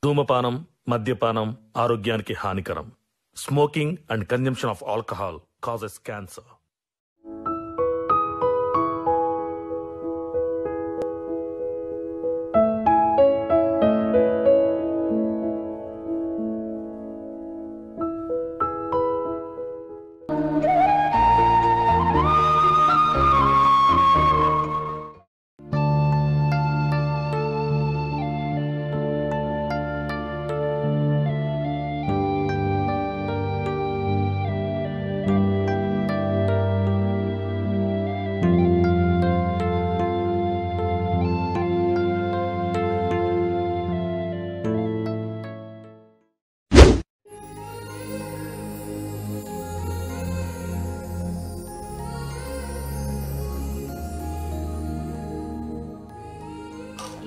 ధూమపానం, మద్యపానం ఆరోగ్యానికి హానికరం. Smoking and consumption of alcohol causes cancer.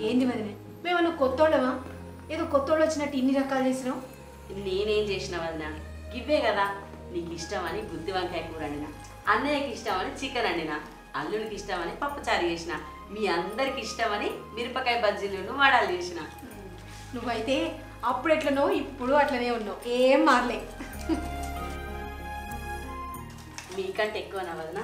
ఏంది వదిలే, మేమన్నా కొత్తోళ్ళమా? ఏదో కొత్తోళ్ళు వచ్చినట్టు ఇన్ని రకాలు చేసినావు. నేనేం చేసిన వదిన, గివ్వే కదా. నీకు ఇష్టమని గుత్తి వంకాయ కూర వండినా, అన్నయ్యకి ఇష్టమని చికెన్ వండినా, అల్లుడికి ఇష్టమని పప్పుచారు చేసిన, మీ అందరికి ఇష్టమని మిరపకాయ బజ్జీలను వడాలు చేసిన. నువ్వైతే అప్పుడు ఎట్లనో ఇప్పుడు అట్లనే ఉన్నావు, ఏం మారలే. మీకంటే ఎక్కువనా వదిన?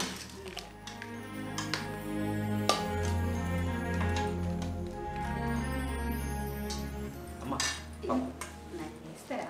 ఇస్తారా?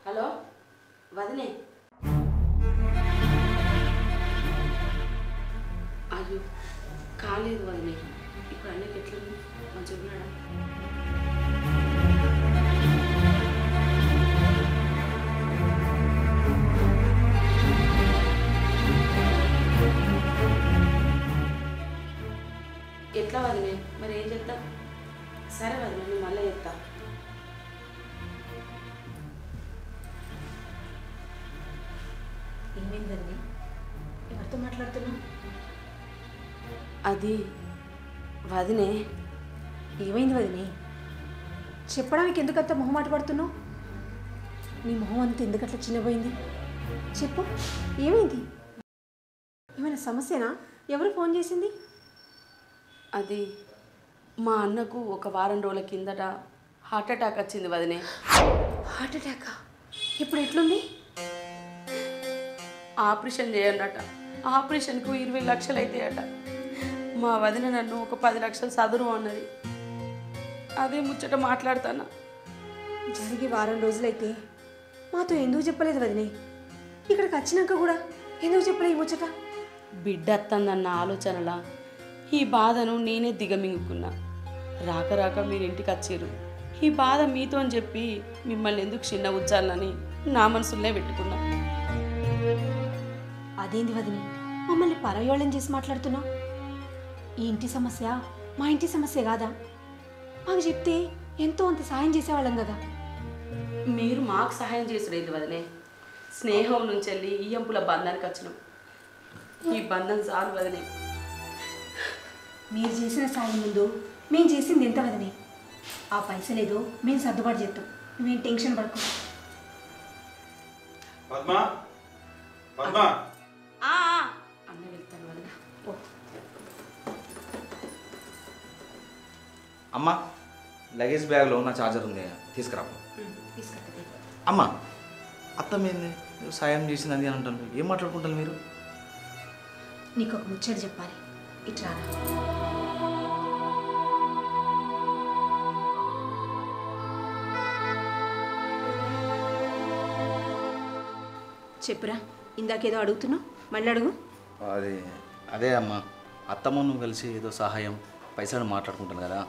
హలో వదినే. అయ్యో కాలేదు వదినే. ఇప్పుడు అన్నకి ఎట్లా మంచిగా ఉన్నాడా? ఎట్లా వదినే? మరి ఏం చేస్తా? సరే వదినే, నేను మళ్ళీ చెప్తా. ఏమైందండి? ఎవరితో మాట్లాడుతున్నావు? అది వదినే. ఏమైంది వదినే? చెప్పడానికి ఎందుకంత మొహమాట పడుతున్నావు? నీ మొహం అంతా ఎందుకట్లా చిన్నపోయింది? చెప్పు, ఏమైంది? ఏమైనా సమస్యనా? ఎవరు ఫోన్ చేసింది? అది మా అన్నకు ఒక వారం రోజుల కిందట హార్ట్ అటాక్ వచ్చింది వదినే. హార్ట్ అటాకా? ఇప్పుడు ఎట్లుంది? ఆపరేషన్ చేయన్నట. ఆపరేషన్కు 20 లక్షలు అవుతాయట. మా వదిన నన్ను ఒక 10 లక్షలు సదురు అన్నది. అదే ముచ్చట మాట్లాడుతానా. జరిగి వారం రోజులైతే మాతో ఎందుకు చెప్పలేదు వదినే? ఇక్కడికి వచ్చినాక కూడా ఎందుకు చెప్పలే ఈ ముచ్చట? బిడ్డ అత్తందన్న ఆలోచనలా ఈ బాధను నేనే దిగమింగుకున్నా. రాక రాక మీరు ఇంటికి వచ్చారు. ఈ బాధ మీతో అని చెప్పి మిమ్మల్ని ఎందుకు చిన్న ఉజ్జాలని నా మనసులోనే పెట్టుకున్నా. అదేంది వదినే, మమ్మల్ని పరయోళం చేసి మాట్లాడుతున్నావు? ఈ ఇంటి సమస్య మా ఇంటి సమస్య కాదా? మాకు చెప్తే ఎంతో అంత సాయం చేసేవాళ్ళం కదా. మీరు మాకు సహాయం చేసుడేది వదినే. స్నేహం నుంచి వెళ్ళి ఈయంపుల బంధానికి వచ్చినాం. ఈ బంధం చాలు వదినే. మీరు చేసిన సాయం ముందు మేము చేసింది ఎంత వదినే? ఆ పైసలేదో మేము సర్దుబాటు చేస్తాం, మేము టెన్షన్ పడుకో. అన్న వెళ్తాను వదిన. అమ్మ, లగేజ్ బ్యాగ్లో ఉన్న ఛార్జర్ ఉంది, తీసుకురా. తీసుకొస్తుంది. అమ్మ, అత్తమేంది సాయం చేసింది అని అంటాను, ఏం మాట్లాడుకుంటారు మీరు? నీకు ఒక ముచ్చట చెప్పాలి, ఇట్లా. చెప్పురా, ఇందాకేదో అడుగుతున్నావు, మళ్ళీ అడుగు. అదే అమ్మా, అత్తమ్మ నువ్వు కలిసి ఏదో సహాయం పైసలు మాట్లాడుకుంటాను కదా,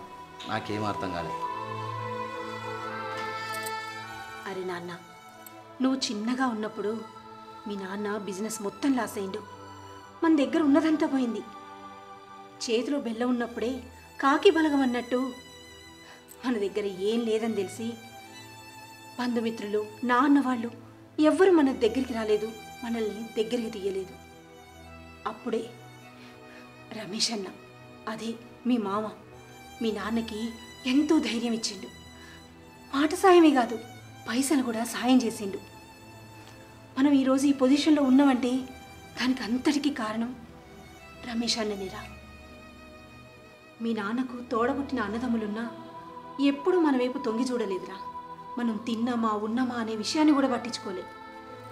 నాకేం అర్థం కాలేదు. అరే నాన్న, నువ్వు చిన్నగా ఉన్నప్పుడు మీ నాన్న బిజినెస్ మొత్తం లాస్ అయిండు. మన దగ్గర ఉన్నదంతా పోయింది. చేతిలో బెల్లం ఉన్నప్పుడే కాకి బలగం అన్నట్టు మన దగ్గర ఏం లేదని తెలిసి బంధుమిత్రులు, నాన్న వాళ్ళు ఎవ్వరు మన దగ్గరికి రాలేదు, మనల్ని దగ్గరికి తీయలేదు. అప్పుడే రమేష్ అన్న, అదే మీ మామ, మీ నాన్నకి ఎంతో ధైర్యం ఇచ్చిండు. మాట సాయమే కాదు, పైసలు కూడా సాయం చేసిండు. మనం ఈరోజు ఈ పొజిషన్లో ఉన్నామంటే దానికి అంతటికీ కారణం రమేష్ అన్ననేరా. మీ నాన్నకు తోడబుట్టిన అన్నదమ్ములున్నా ఎప్పుడూ మన వైపు తొంగి చూడలేదురా. మనం తిన్నామా ఉన్నామా అనే విషయాన్ని కూడా పట్టించుకోలే.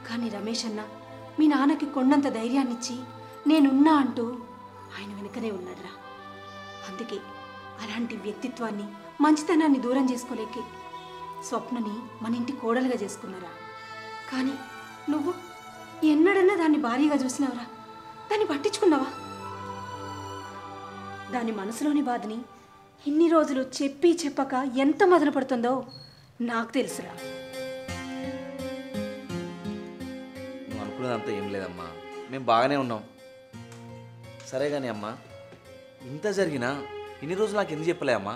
కానీ రమేష్ అన్న మీ నాన్నకి కొండంత ధైర్యాన్నిచ్చి నేనున్నా అంటూ ఆయన వెనుకనే ఉన్నాడురా. అందుకే అలాంటి వ్యక్తిత్వాన్ని, మంచితనాన్ని దూరం చేసుకోలేకే స్వప్నని మన ఇంటి కోడలుగా చేసుకున్నారా. కానీ నువ్వు ఎన్నడన్నా దాన్ని భారీగా చూసినావురా? దాన్ని పట్టించుకున్నావా? దాని మనసులోని బాధని ఇన్ని రోజులు చెప్పి చెప్పక ఎంత మదన పడుతుందో నాకు తెలుసురా. నువ్వు అనుకున్నదంతా ఏం లేదమ్మా, మేము బాగానే ఉన్నాం. సరే కానీ అమ్మా, ఇంత జరిగినా ఇన్ని రోజులు నాకు ఎందుకు చెప్పలే అమ్మా?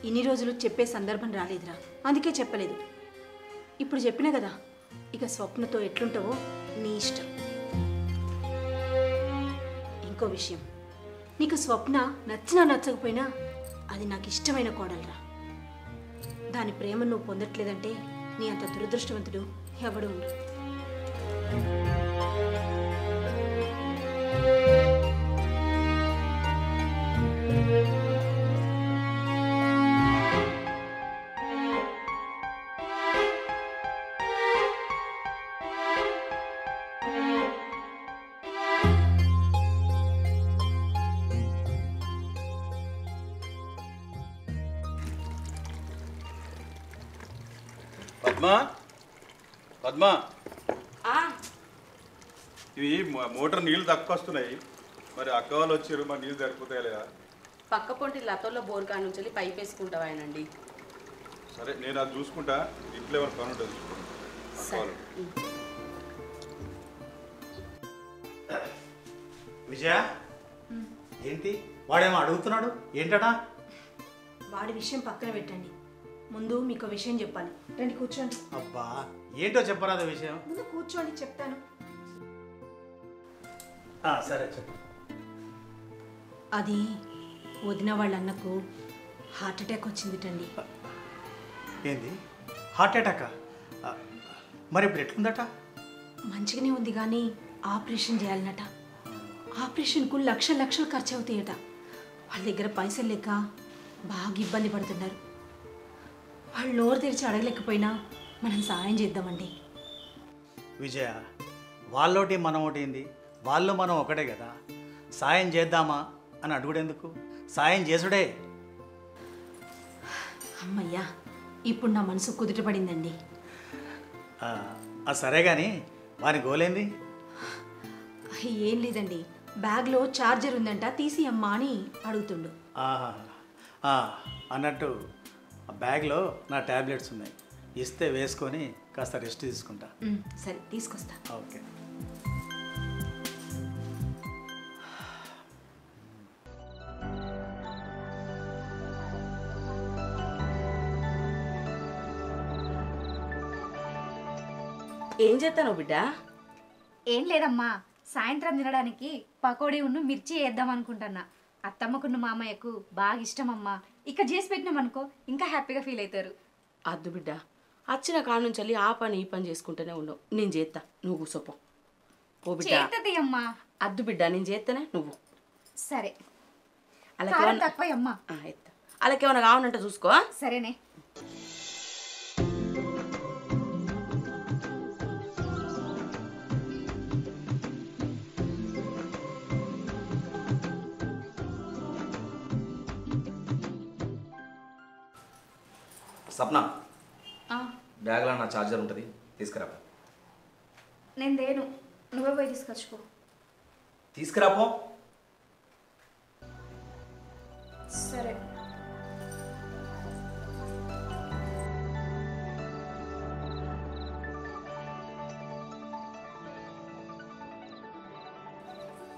ఇన్ని రోజులు చెప్పే సందర్భం రాలేదురా, అందుకే చెప్పలేదు. ఇప్పుడు చెప్పినా కదా, ఇక స్వప్నతో ఎట్లుంటావో నీ ఇష్టం. ఇంకో విషయం, నీకు స్వప్న నచ్చినా నచ్చకపోయినా అది నాకు ఇష్టమైన కోడలురా. దాని ప్రేమ నువ్వు పొందట్లేదంటే నీ అంత దురదృష్టవంతుడు ఎవడు ఉండు. పద్మా, పద్మా, ఆ, ఇవి మోటార్ నీళ్ళు తక్కువ వస్తున్నాయి. మరి అక్క వాళ్ళు వచ్చారు, మరి నీళ్ళు సరిపోతాయి లేదా? పక్క పొంటి లతోల్లో బోర్కా నుంచి పైప్ వేసుకుంటావాయనండి. సరే, నేను అది చూసుకుంటా. ఇంట్లో ఏమైనా పని ఉంటుంది చూసుకుంటా. అక్క సరే. వాళ్ళు. విజయ, ఏంటి వాడేమో అడుగుతున్నాడు ఏంటటా? వాడి విషయం పక్కన పెట్టండి, ముందు మీకు విషయం చెప్పాలి. రండి కూర్చోండి. అబ్బా, ఏంటో చెప్పరాదు విషయం. ముందు కూర్చోండి, చెప్తాను. సరే చెప్పు. అది వదిన వాళ్ళ అన్నకు హార్ట్ అటాక్ వచ్చిందిటండి. ఏంది హార్ట్ అటాకా? మరి ఇప్పుడు ఎట్లుందట? మంచిగానే ఉంది కానీ ఆపరేషన్ చేయాలన్నట. ఆపరేషన్కు లక్షలు ఖర్చు అవుతాయట. వాళ్ళ దగ్గర పైసలు లేక బాగా ఇబ్బంది పడుతున్నారు. వాళ్ళు నోరు తెరిచి అడగలేకపోయినా మనం సాయం చేద్దామండి. విజయ, వాళ్ళోటి మనం ఒకటి ఏంది? వాళ్ళు మనం ఒకటే కదా. సాయం చేద్దామా అని అడుగుడెందుకు? సాయం చేసుడే. అమ్మయ్యా, ఇప్పుడు నా మనసు కుదుటపడిందండి. సరే కానీ వాని గోలేంది? ఏం లేదండి, బ్యాగ్లో ఛార్జర్ ఉందంట, తీసి అమ్మా అని అడుగుతుండు. అన్నట్టు ఆ బ్యాగ్లో నా ట్యాబ్లెట్స్ ఉన్నాయి, ఇస్తే వేసుకొని కాస్త రెస్ట్ తీసుకుంటా. సరే, తీసుకొస్తా. ఓకే. ఏం చేస్తాను బిడ్డ? ఏం లేదమ్మా, సాయంత్రం తినడానికి పకోడీ ఉన్ను మిర్చి వేద్దాం అనుకుంటున్నా. అత్తమ్మకున్న మామయ్యకు బాగా ఇష్టమమ్మా. ఇక్కడ చేసి పెట్టినామనుకో ఇంకా హ్యాపీగా ఫీల్ అవుతారు. అద్దు బిడ్డ, వచ్చిన కాడ నుంచి వెళ్ళి ఆ పని ఈ పని చేసుకుంటూనే ఉండవు. నేను చేస్తా, నువ్వు కూసోపో. ఓ బిడ్డ, చేస్తుంది అమ్మా. అద్దు బిడ్డ, నేను చేస్తేనే నువ్వు. సరే, అలాగే కారం తక్కువ అమ్మా. ఎత్తా. అలాగేమన్నా కావాలంటే చూసుకో. సరేనే. సప్న, బ్యాగ్లో నా ఛార్జర్ ఉంటుంది, తీసుకురా. నేను దేను, నువ్వే పోయి తీసుకొచ్చుకో. తీసుకురాపో. సరే.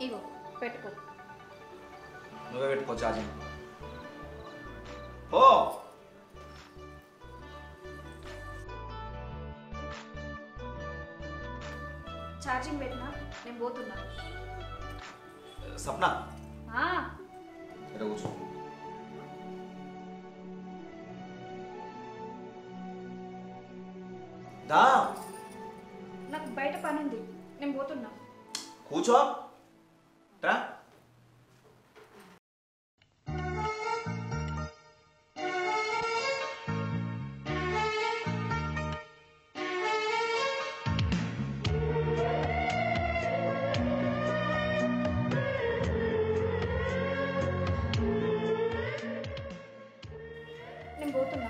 ఇగో పెట్టుకో. నువ్వే పెట్టుకో ఛార్జింగ్. ఓ ఛార్జింగ్ పెట్టినా, నేను పోతున్నా. సప్న ఆ, ఇక్కడ కూర్చో. దా నాకు బయట పని ఉంది, నేను పోతున్నా. కూర్చో. రా. నేను పోతున్నా.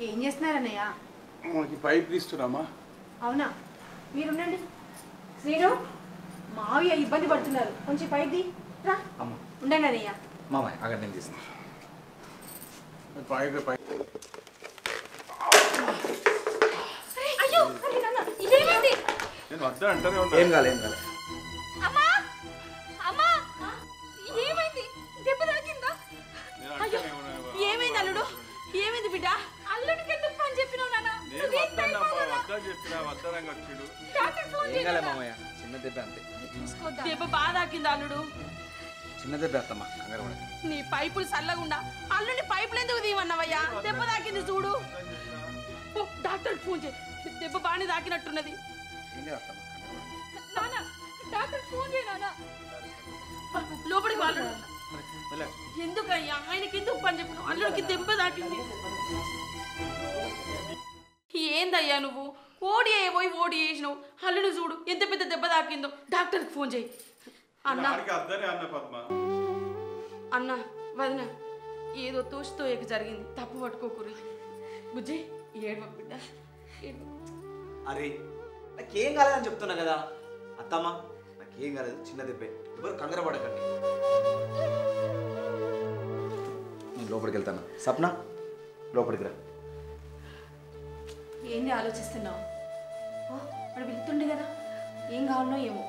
ఏం చేస్తున్నారన్నయ్య? మాకు పైప్ తీస్తున్నామా? అవునా, మీరుండండి. శ్రీను, మావయ్య ఇబ్బంది పడుతున్నారు, కొంచెం పైకి రా. అమ్మ ఉండండి అన్నయ్య. మామయ్య అక్కడ నేను తీస్తాను. పైకి పైకి అయ్యో, ఇదేమైంది? నేను వద్దా అంటానే ఏం ఉన్నా. కాలే, ఏం కాలే. అమ్మా, అమ్మా, ఏమైంది? దెబ్బ తాకిందా? నేను అంటానే ఉన్నా. ఏమైంది అల్లుడు? ఏమైంది బిడ్డ? అల్లుడికి ఎందుకు పని చెప్పినావు నాన్న? నేను వద్దన్నమ్మా, వద్దా చెప్పినా వద్దనంగా వచ్చిడు. డాక్టర్ ఫోన్ ఏం కాలే మామయ్య, చిన్న దెబ్బ అంతే. చేసుకోద్దా? దెబ్బ బాగా తాకింది అల్లుడు. చిన్న దెబ్బ వేస్తామ్మా, కంగారు పడకు. నీ పైపులు చల్లగుండా అల్లుని పైపులు ఎందుకు తీయమన్నావయ్యా? దెబ్బ తాకింది చూడు. ఓ, డాక్టర్ ఫోన్ చేయి. దెబ్బ బాగానే తాకినట్టున్నది. ఏం కాదు అత్తమ్మ, కంగారు పడకు. నాన్న, డాక్టర్ ఫోన్ చేయి నాన్న. లోపలికి వాళ్ళు వెళ్ళ. ఎందుకయ్యా ఆయనకి ఎందుకు పని చెప్పినావు? అల్లుడికి దెబ్బ తాకింది. ఏందయ్యా నువ్వు ఓడి పోయి ఓడి చేసినావు. అల్లుని చూడు ఎంత పెద్ద దెబ్బ తాకిందో. డాక్టర్కి ఫోన్ చేయి. అన్న ఆడికి అద్దనే అన్న పద్మ. అన్న వదిన ఏదో తోసితోయక జరిగింది, తప్పు పట్టుకోకూరి. బుజ్జి ఏడవ బిడ్డ ఏడవ. అరే నాకేం కాలేదని చెప్తున్నా కదా అత్తమ్మ, నాకేం కాలేదు, చిన్న దెబ్బే. ఎవరు కంగారు పడకండి. నేను లోపలికి వెళ్తాను. సప్న లోపలికి రా. ఏంది ఆలోచిస్తున్నావు? వాడు వెళ్తుండే కదా, ఏం కావాలనో ఏమో.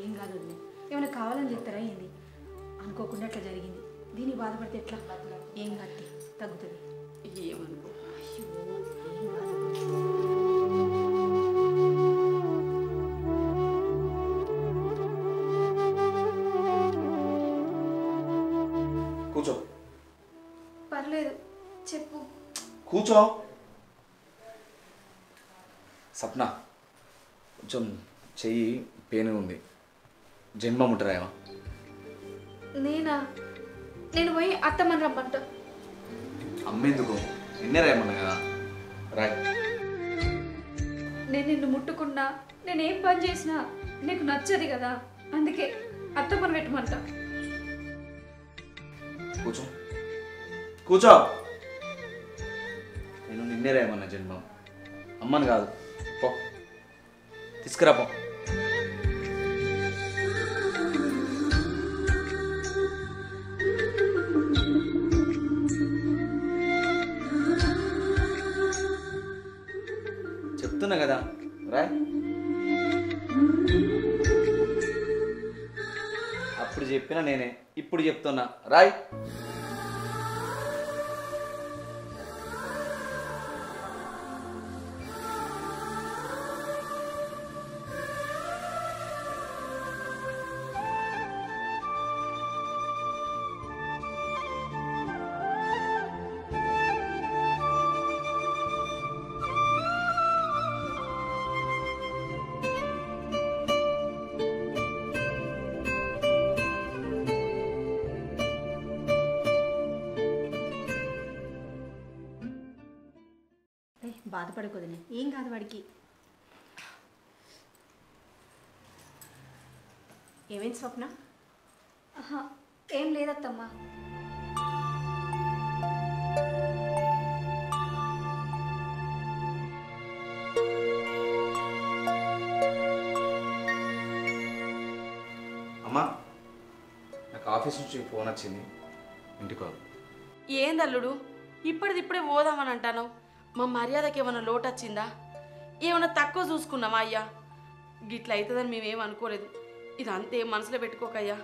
ఏం కాదు, ఏమైనా కావాలని చెప్తారా ఏంది? అనుకోకుండా అట్లా జరిగింది. దీన్ని బాధపడితే ఎట్లా? ఏం కాదు, తగ్గుతుంది. ఏమనుకో. అయ్యో, ఏం కాదు. కూర్చో. పర్లేదు, చెప్పు. కూర్చో. సప్న కొంచెం చెయ్యి పెయిన్ ఉంది, జన్మ ముట్టరాయమా? నేనా? నేను పోయి అత్తమ్మని రమ్మంట. అమ్మేందుకు, నిన్నే రాయమన్నా కదా. రాయ్. నేను నిన్ను ముట్టుకున్నా, నేనేం పని చేసినా నీకు నచ్చదు కదా, అందుకే అత్తమ్మని పెట్టమంట. కూర్చో. కూర్చో. నేను నిన్నే రాయమన్నా జన్మం, అమ్మని కాదు. పో తీసుకురా పో. చెప్తున్నా కదా రాయ్. అప్పుడు చెప్పినా నేనే, ఇప్పుడు చెప్తున్నా రాయ్. బాధపడకూడదు. ఏం కాదు వాడికి. ఏమేం స్వప్న? ఆహా, ఏం లేదత్తమ్మా. అమ్మా, నాకు ఆఫీస్ నుంచి ఫోన్ వచ్చింది, ఇంటికి కాదు. ఏందల్లుడు ఇప్పుడే పోదామని అంటాను. మా మర్యాదకి ఏమైనా లోటు వచ్చిందా? ఏమైనా తక్కువ చూసుకున్నామా అయ్యా? గిట్ల అవుతుందని మేమేం అనుకోలేదు. ఇది అంతే మనసులో పెట్టుకోకయ్యా.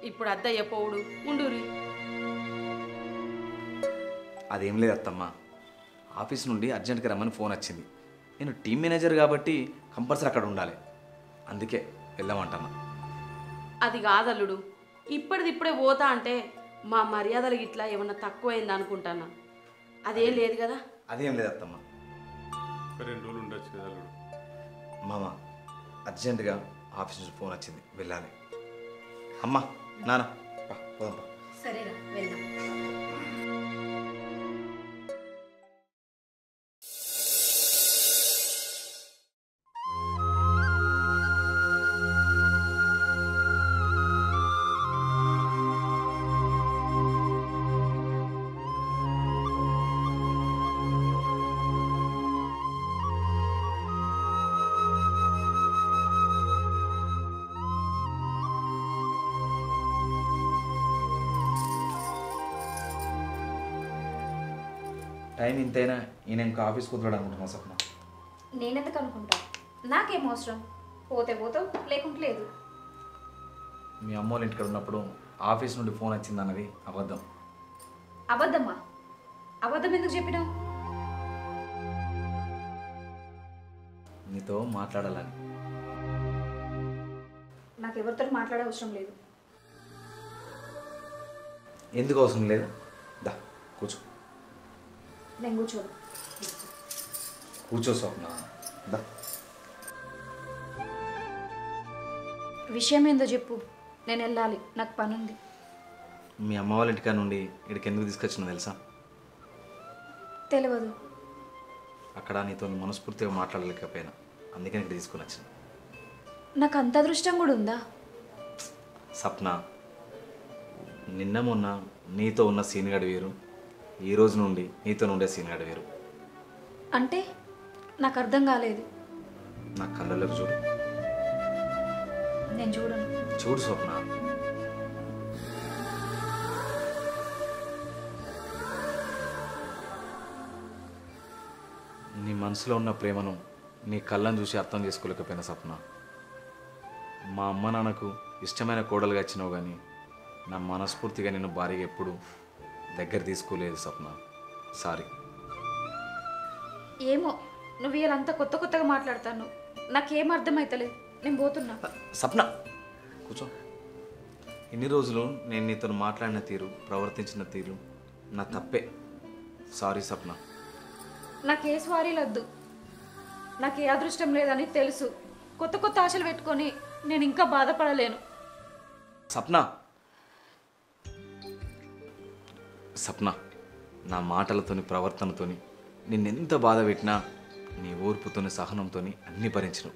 ఇప్పుడు అద్దయ్య పోవుడు ఉండురి. అదేం లేదు అత్తమ్మ, ఆఫీస్ నుండి అర్జెంట్గా రమ్మని ఫోన్ వచ్చింది. నేను టీం మేనేజర్ కాబట్టి కంపల్సరీ అక్కడ ఉండాలి, అందుకే వెళ్దామంటున్నా. అది కాదల్లుడు, ఇప్పుడే పోతా అంటే మా మర్యాదలు గిట్లా ఏమన్నా తక్కువైంది అనుకుంటానా? అదేం లేదు కదా? అదేం లేదు అత్తమ్మ. ఒక 2 రోజులు ఉండొచ్చు కదా అల్లుడు. మామ, అర్జెంటుగా ఆఫీస్ నుంచి ఫోన్ వచ్చింది, వెళ్ళాలి. అమ్మ, నాన్న, పోదాం. సరేరా, వెళ్దాం. టైం ఇంతైనా ఈయన ఇంకా ఆఫీస్ కుదరడు అనుకుంటున్నా స్వప్న. నేనెందుకు అనుకుంటా? నాకేం అవసరం? పోతే పోతావు, లేకుంటే లేదు. మీ అమ్మ వాళ్ళ ఇంటికి ఉన్నప్పుడు ఆఫీస్ నుండి ఫోన్ వచ్చింది అన్నది అబద్ధం. అబద్ధమ్మా? అబద్ధం ఎందుకు చెప్పినావు? నీతో మాట్లాడాలని. నాకు ఎవరితో మాట్లాడే అవసరం లేదు. ఎందుకు అవసరం లేదు? దా కూర్చో. నేను కూర్చోను. కూర్చో స్వప్న, దా. విషయం ఏందో చెప్పు, నేను వెళ్ళాలి, నాకు పని ఉంది. మీ అమ్మ వాళ్ళ ఇంటికాడ నుండి ఇక్కడికి ఎందుకు తీసుకొచ్చినా తెలుసా? తెలియదు. అక్కడ నీతో మనస్ఫూర్తిగా మాట్లాడలేకపోయినా, అందుకని ఇక్కడ తీసుకుని వచ్చిన. నాకు అంత అదృష్టం కూడా ఉందా? సప్న, నిన్న మొన్న నీతో ఉన్న సీన్గాడు వేరు, ఈ రోజు నుండి నీతో ఉండే సీన్గాడు వేరు. అంటే నాకు అర్థం కాలేదు. నా కళ్ళలోకి చూడు. నేను చూడను. చూడు స్వప్న. నీ మనసులో ఉన్న ప్రేమను నీ కళ్ళను చూసి అర్థం చేసుకోలేకపోయిన సప్న. మా అమ్మ నాన్నకు ఇష్టమైన కోడలుగా ఇచ్చినావు కానీ నా మనస్ఫూర్తిగా నేను భార్యగా ఎప్పుడు దగ్గర తీసుకోలేదు సప్న. సారీ. ఏమో, నువ్వు వీళ్ళంతా కొత్త కొత్తగా మాట్లాడతాను, నాకేం అర్థమవుతలేదు. నేను పోతున్నా. సప్న కూర్చో. ఇన్ని రోజులు నేను నీతో మాట్లాడిన తీరు, ప్రవర్తించిన తీరు నా తప్పే. సారీ సప్న. నాకే స్వారీలొద్దు. నాకే అదృష్టం లేదని తెలుసు. కొత్త కొత్త ఆశలు పెట్టుకొని నేను ఇంకా బాధపడలేను. సప్న, సప్న, నా మాటలతోని ప్రవర్తనతోని నిన్నెంత బాధ పెట్టినా నీ ఓర్పుతోని సహనంతోని అన్నీ భరించను.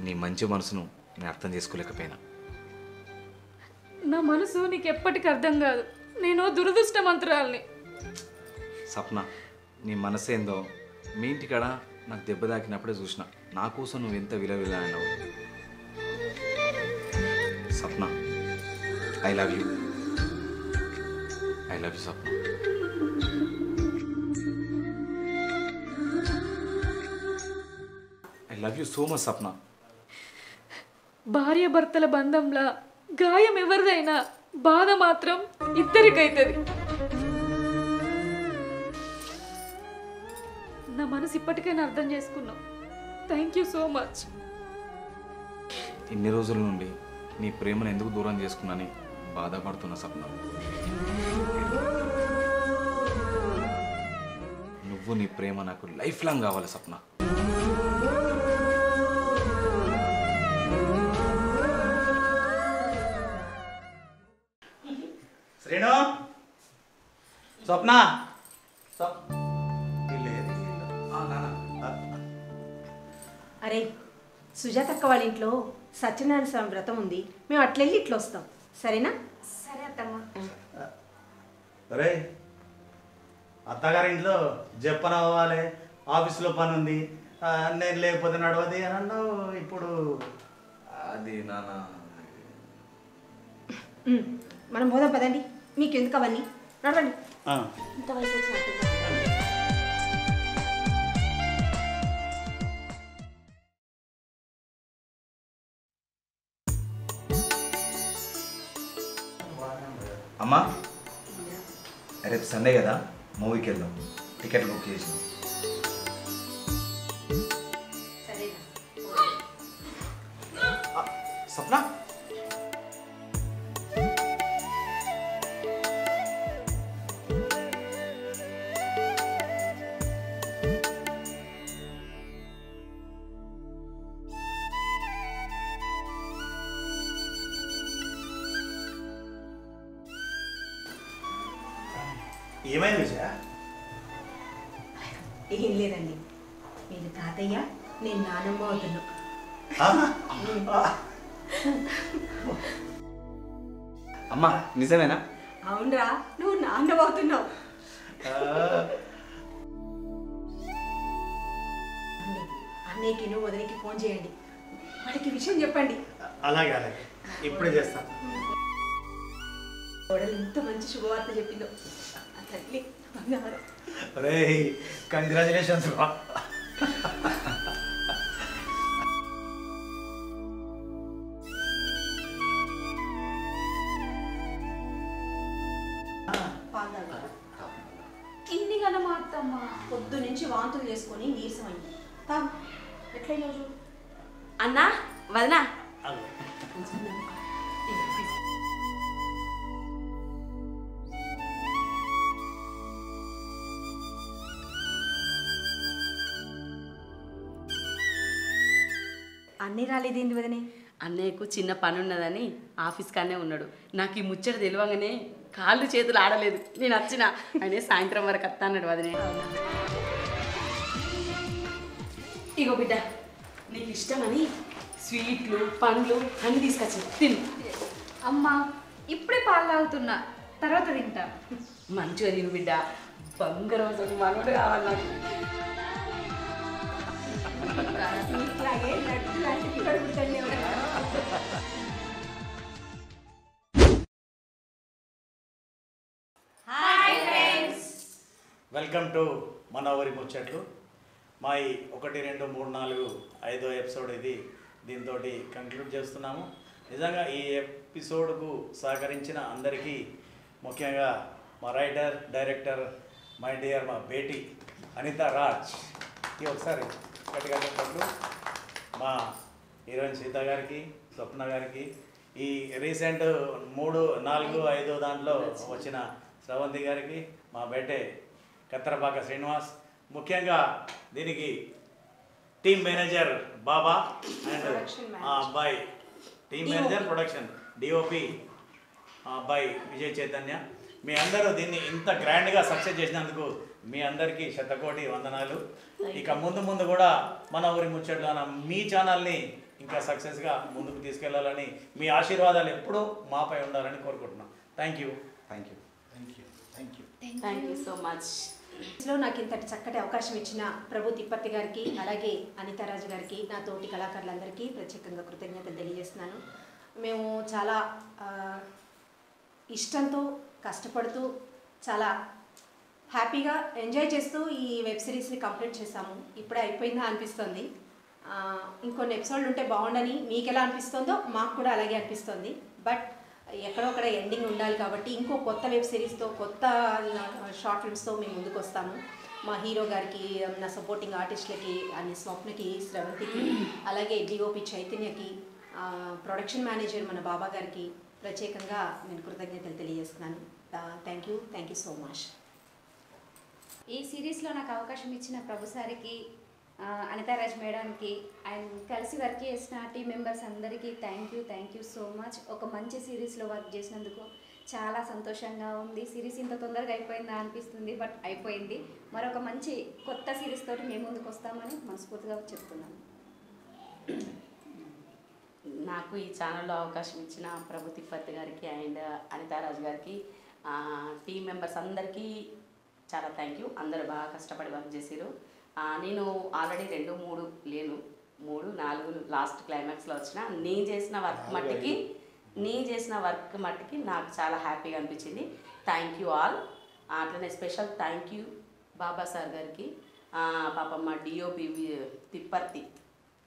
నీ మంచి మనసును నేను అర్థం చేసుకోలేకపోయినా. నా మనసు నీకు ఎప్పటికీ అర్థం కాదు. నేను దురదృష్టమంతురాల్ని. సప్న, నీ మనసేందో మీ ఇంటికాడ నాకు దెబ్బ తాకినప్పుడే చూసిన. నా కోసం నువ్వు ఎంత విలువ అన్నావు. Sapna, I love you. I love you Sapna. I love you so much Sapna. భార్య భర్తల బంధంలా గాయం ఎవరిదైనా బాధ మాత్రం ఇద్దరికైతుంది. నా మనసు ఇప్పటికైనా అర్థం చేసుకున్నావు. Thank you so much. ఇన్ని రోజుల నుండి నీ ప్రేమను ఎందుకు దూరం చేసుకున్నాని బాధపడుతున్న సప్న. నువ్వు నీ ప్రేమ నాకు లైఫ్ లాంగ్ కావాలి సప్న. శ్రీను, స్వప్న, అరే సుజాతక్క వాళ్ళ ఇంట్లో సత్యనారాయణ స్వామి వ్రతం ఉంది, మేము అట్లెళ్ళి ఇట్లా వస్తాం, సరేనా? సరే అత్తమ్మ. అరే అత్తగారి ఇంట్లో చెప్పన అవ్వాలి, ఆఫీస్లో పని ఉంది, నేను లేకపోతే నడవది అని అన్నావు. ఇప్పుడు అది నాన్న మనం పోదాం పదండి, మీకు ఎందుకు అవన్నీ, నడవండి. ఆ, ఇంత వయసు వచ్చినట్టు అమ్మా రేపు సండే కదా, మూవీకి వెళ్దాం, టికెట్ బుక్ చేసి. సప్న ఏమైంది విజయ? ఏం లేదండి, మీరు తాతయ్య, నేను నానమ్మ అవుతున్నా. అమ్మా నిజమేనా? అవునరా, నువ్వు నాన్నమ్మ అవుతున్నావు. అన్నయ్యకి నువ్వు వదిలికి ఫోన్ చేయండి, వాడికి విషయం చెప్పండి. అలాగే అలాగే, ఇప్పుడే చేస్తాను. కోడలు ఎంత మంచి శుభవార్త చెప్పిందో, ఆ తల్లి బంగారం. అరే కంగ్రాచులేషన్స్. ఇన్ని గల మా అత్తమ్మ పొద్దు నుంచి వాంతులు చేసుకొని నీరసమైంది. తాగు ఎట్లయినా చూడు. అన్నా వదనా అన్నీ రాలేదేంటి వదనే? అన్నయ్యకు చిన్న పని ఉన్నదని ఆఫీస్ కానే ఉన్నాడు. నాకు ఈ ముచ్చట తెలియగానే కాళ్ళు చేతులు ఆడలేదు. నేను వచ్చిన ఆయన సాయంత్రం వరకు వస్తా అన్నాడు వదినే. ఇగో బిడ్డ, నీకు ఇష్టమని స్వీట్లు పండ్లు అన్ని తీసుకొచ్చి తిను. అమ్మా ఇప్పుడే పాలు తాగుతున్నా, తర్వాత తింటా. మంచిగా తిను బిడ్డ, బంగారం అసలు మనోడు కావాలి నాకు. ఇట్లాగే లడ్డు లాంటి పిల్లలు పుట్టండి ఎవరైనా. వెల్కమ్ టు మన ఊరి ముచ్చట్లు. మా ఈ 1, 2, 3, 4, 5వ ఎపిసోడ్ ఇది. దీంతో కంక్లూడ్ చేస్తున్నాము. నిజంగా ఈ ఎపిసోడ్కు సహకరించిన అందరికీ, ముఖ్యంగా మా రైటర్ డైరెక్టర్ మై డియర్ మా బేటీ అనితా రాజ్, ఈ ఒకసారి గట్టిగా చెప్పట్లు, మా హీరోయిన్ సీత గారికి, స్వప్న గారికి, ఈ రీసెంట్ 3, 4, 5 దాంట్లో వచ్చిన శ్రవంతి గారికి, మా బేటే కత్తరపాక శ్రీనివాస్, ముఖ్యంగా దీనికి టీమ్ మేనేజర్ బాబా అండ్ ఆ అబ్బాయి టీమ్ మేనేజర్ ప్రొడక్షన్ డిఓపి అబ్బాయి విజయ్ చైతన్య. మీ అందరూ దీన్ని ఇంత గ్రాండ్గా సక్సెస్ చేసినందుకు మీ అందరికీ శతకోటి వందనాలు. ఇక ముందు కూడా మన ఊరి ముచ్చట్లు అన్న మీ ఛానల్ని ఇంకా సక్సెస్గా ముందుకు తీసుకెళ్లాలని, మీ ఆశీర్వాదాలు ఎప్పుడూ మాపై ఉండాలని కోరుకుంటున్నాం. Thank you. Thank you. Thank you so much. లో నాకు ఇంతటి చక్కటి అవకాశం ఇచ్చిన ప్రభు తిప్పత్తి గారికి, అలాగే అనితారాజు గారికి, నా తోటి కళాకారులందరికీ ప్రత్యేకంగా కృతజ్ఞతలు తెలియజేస్తున్నాను. మేము చాలా ఇష్టంతో కష్టపడుతూ చాలా హ్యాపీగా ఎంజాయ్ చేస్తూ ఈ వెబ్ సిరీస్ని కంప్లీట్ చేసాము. ఇప్పుడే అయిపోయిందా అనిపిస్తుంది. ఇంకొన్ని ఎపిసోడ్లు ఉంటే బాగుండని మీకు ఎలా అనిపిస్తుందో మాకు కూడా అలాగే అనిపిస్తుంది. బట్ ఎక్కడొక్కడ ఎండింగ్ ఉండాలి కాబట్టి ఇంకో కొత్త వెబ్ సిరీస్తో, కొత్త షార్ట్ ఫిల్మ్స్తో మేము ముందుకు వస్తాము. మా హీరో గారికి, నా సపోర్టింగ్ ఆర్టిస్టులకి, అన్ని స్వప్నకి, శ్రవంతికి, అలాగే డిఓపి చైతన్యకి, ప్రొడక్షన్ మేనేజర్ మన బాబా గారికి ప్రత్యేకంగా నేను కృతజ్ఞతలు తెలియజేస్తున్నాను. Thank you so much. ఈ సిరీస్లో నాకు అవకాశం ఇచ్చిన ప్రభు సార్కి, అనితారాజ్ మేడంకి, అండ్ కలిసి వర్క్ చేసిన టీం మెంబర్స్ అందరికీ థ్యాంక్ యూ సో మచ్. ఒక మంచి సిరీస్లో వర్క్ చేసినందుకు చాలా సంతోషంగా ఉంది. సిరీస్ ఇంత తొందరగా అయిపోయిందా అనిపిస్తుంది, బట్ అయిపోయింది. మరొక మంచి కొత్త సిరీస్ తోటి మేము ముందుకు వస్తామని మనస్ఫూర్తిగా చెప్తున్నాను. నాకు ఈ ఛానల్లో అవకాశం ఇచ్చిన ప్రభు తిప్పతి గారికి అండ్ అనితారాజు గారికి టీం మెంబర్స్ అందరికీ చాలా థ్యాంక్ యూ. అందరూ బాగా కష్టపడి వర్క్ చేసారు. నేను ఆల్రెడీ 2, 3 లేను 3, 4 లాస్ట్ క్లైమాక్స్లో వచ్చిన నేను చేసిన వర్క్ మట్టికి నాకు చాలా హ్యాపీగా అనిపించింది. Thank you all. అట్లనే special thank you Baba sir గారికి, పాపమ్మ డిఓపి తిప్పర్తి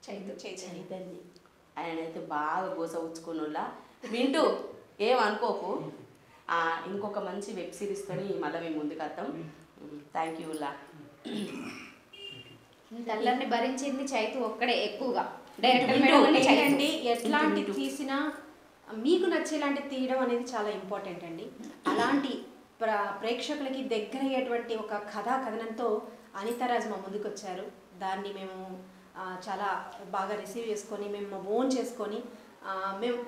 చైతన్య ఆయనైతే బాగా గోస ఉచ్చుకున్నోళ్ళ వింటూ ఏమనుకోకు. ఇంకొక మంచి వెబ్ సిరీస్తో మళ్ళీ మేము ముందుకు వస్తాం. Thank you law. తల్లని భరించింది చైతు ఒక్కడే ఎక్కువగా. ఏంటండి ఎట్లాంటి తీసినా మీకు నచ్చేలాంటి తీయడం అనేది చాలా ఇంపార్టెంట్ అండి. అలాంటి ప్రేక్షకులకి దగ్గర అయ్యేటువంటి ఒక కథనంతో అనితారాజ్ మా ముందుకు వచ్చారు. దాన్ని మేము చాలా బాగా రిసీవ్ చేసుకొని మేము ఓన్ చేసుకొని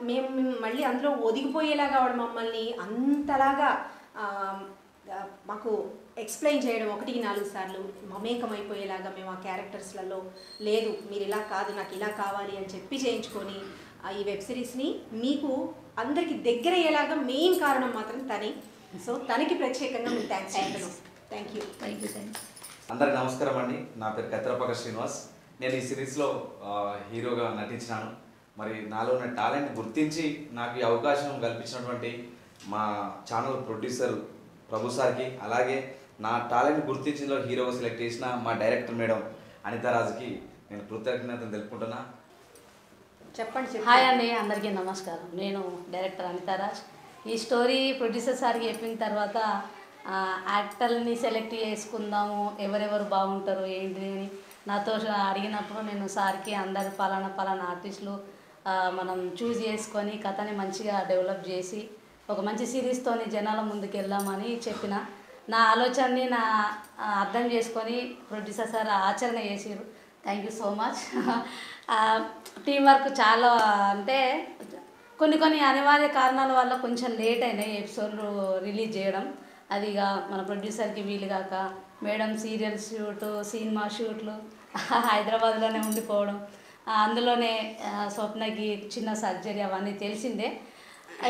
మేము మళ్ళీ అందులో ఒదిగిపోయేలాగా ఆవిడ మమ్మల్ని అంతలాగా మాకు ఎక్స్ప్లెయిన్ చేయడం 1-4 సార్లు మమేకం అయిపోయేలాగా మేము ఆ క్యారెక్టర్స్లలో లేదు మీరు ఇలా కాదు నాకు ఇలా కావాలి అని చెప్పి చేయించుకొని ఈ వెబ్ సిరీస్ని మీకు అందరికీ దగ్గర అయ్యేలాగా మెయిన్ కారణం మాత్రం తనే. సో తనకి ప్రత్యేకంగా మేము థ్యాంక్స్ చెప్తున్నాం. Thank you. అందరికి నమస్కారం అండి. నా పేరు కత్తిరపాక శ్రీనివాస్. నేను ఈ సిరీస్లో హీరోగా నటించినాను. మరి నాలో ఉన్న టాలెంట్ గుర్తించి నాకు ఈ అవకాశం కల్పించినటువంటి మా ఛానల్ ప్రొడ్యూసర్ ప్రభు సార్కి, అలాగే నా టాలెంట్ గుర్తించిన హీరోగా సెలెక్ట్ చేసిన మా డైరెక్టర్ మేడం అనితారాజుకి నేను కృతజ్ఞతలు తెలుపుకుంటున్నా. చెప్పండి. హాయ్ అండి, అందరికీ నమస్కారం. నేను డైరెక్టర్ అనితారాజ్. ఈ స్టోరీ ప్రొడ్యూసర్ సార్కి చెప్పిన తర్వాత యాక్టర్ని సెలెక్ట్ చేసుకుందాము, ఎవరెవరు బాగుంటారు ఏంటి అని నాతో అడిగినప్పుడు నేను సార్కి అందరు పలానా ఆర్టిస్టులు మనం చూస్ చేసుకొని కథని మంచిగా డెవలప్ చేసి ఒక మంచి సిరీస్తోని జనాల ముందుకు వెళ్దామని చెప్పిన. నా ఆలోచనని అర్థం చేసుకొని ప్రొడ్యూసర్ సార్ ఆచరణ చేసారు. Thank you so much. Team work చాలా అంటే కొన్ని అనివార్య కారణాల వల్ల కొంచెం లేట్ అయినాయి ఎపిసోడ్లు రిలీజ్ చేయడం. అది ఇక మన ప్రొడ్యూసర్కి వీలుగాక మేడం సీరియల్ షూటు సినిమా షూట్లు హైదరాబాద్లోనే ఉండిపోవడం, అందులోనే స్వప్నకి చిన్న సర్జరీ అవన్నీ తెలిసిందే.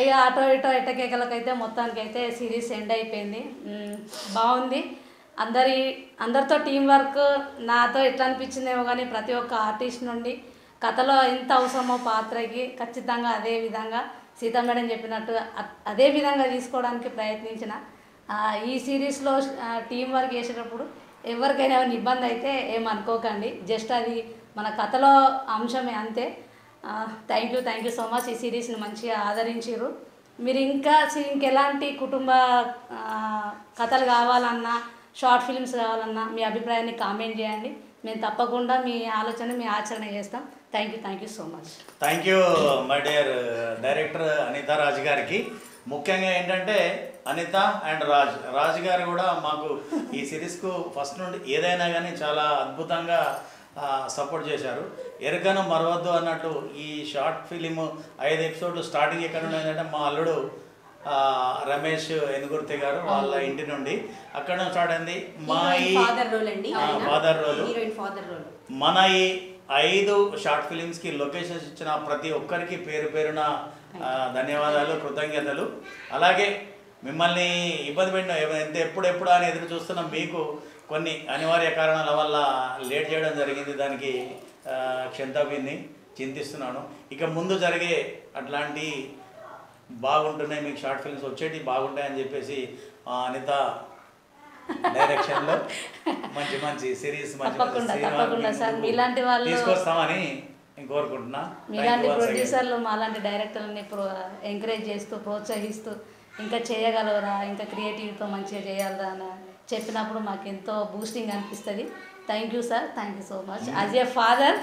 ఇక అటో ఇటో ఎట్టకేకలకైతే మొత్తానికైతే సిరీస్ ఎండ్ అయిపోయింది. బాగుంది. అందరితో టీం వర్క్ నాతో ఎట్లా అనిపించిందేమో కానీ ప్రతి ఒక్క ఆర్టిస్ట్ నుండి కథలో ఎంత అవసరమో పాత్రకి ఖచ్చితంగా అదే విధంగా సీతా మేడం చెప్పినట్టుగా అదే విధంగా తీసుకోవడానికి ప్రయత్నించిన. ఈ సిరీస్లో టీం వర్క్ చేసేటప్పుడు ఎవరికైనా ఏమైనా ఇబ్బంది అయితే ఏమనుకోకండి, జస్ట్ అది మన కథలో అంశమే అంతే. Thank you so much. ఈ సిరీస్ని మంచిగా ఆదరించారు. మీరు ఇంకెలాంటి కుటుంబ కథలు కావాలన్నా షార్ట్ ఫిల్మ్స్ కావాలన్నా మీ అభిప్రాయాన్ని కామెంట్ చేయండి. మేము తప్పకుండా మీ ఆలోచన మీ ఆచరణ చేస్తాం. Thank you so much. Thank you my dear director Anitaraj గారికి. ముఖ్యంగా ఏంటంటే అనిత అండ్ రాజ్ గారు కూడా మాకు ఈ సిరీస్కు ఫస్ట్ నుండి ఏదైనా కానీ చాలా అద్భుతంగా సపోర్ట్ చేశారు. ఎరకను మరవద్దు అన్నట్టు ఈ షార్ట్ ఫిలిం 5 ఎపిసోడ్లు స్టార్టింగ్ ఎక్కడ ఉండేదంటే మా అల్లుడు రమేష్ ఎనుగుర్తి గారు వాళ్ళ ఇంటి నుండి అక్కడ స్టార్ట్ అయింది. మా ఈ ఫాదర్ రోల్ మన ఈ 5 షార్ట్ ఫిలిమ్స్కి లొకేషన్స్ ఇచ్చిన ప్రతి ఒక్కరికి పేరున ధన్యవాదాలు, కృతజ్ఞతలు. అలాగే మిమ్మల్ని ఇబ్బంది పెట్టిన ఎప్పుడెప్పుడు అని ఎదురు చూస్తున్న మీకు కొన్ని అనివార్య కారణాల వల్ల లేట్ చేయడం జరిగింది. దానికి క్షంతవ్యాన్ని చింతిస్తున్నాను. ఇక ముందు జరిగే అట్లాంటి బాగుంటున్నాయి, మీకు షార్ట్ ఫిల్మ్స్ వచ్చేటి బాగుంటాయని చెప్పేసి అనిత డైరెక్షన్లో మంచి సిరీస్ తీసుకొస్తామని కోరుకుంటున్నా. మీలాంటి ప్రొడ్యూసర్లు మాలాంటి డైరెక్టర్లని ఎంకరేజ్ చేస్తూ ప్రోత్సహిస్తూ ఇంకా చేయగలవరా, ఇంకా క్రియేటివ్తో మంచిగా చేయాలరా అని చెప్పినప్పుడు మాకు ఎంతో బూస్టింగ్ అనిపిస్తుంది. Thank you sir. Thank you so much. As a father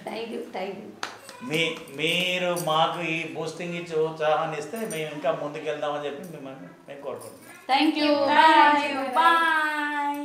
thank you. మీరు మాకు ఈ బూస్టింగ్ ఇచ్చి ఉత్సాహాన్ని ఇస్తే మేము ఇంకా ముందుకు వెళ్దామని చెప్పి మిమ్మల్ని మేము కోరుకుంటున్నాం. Thank you. బాయ్.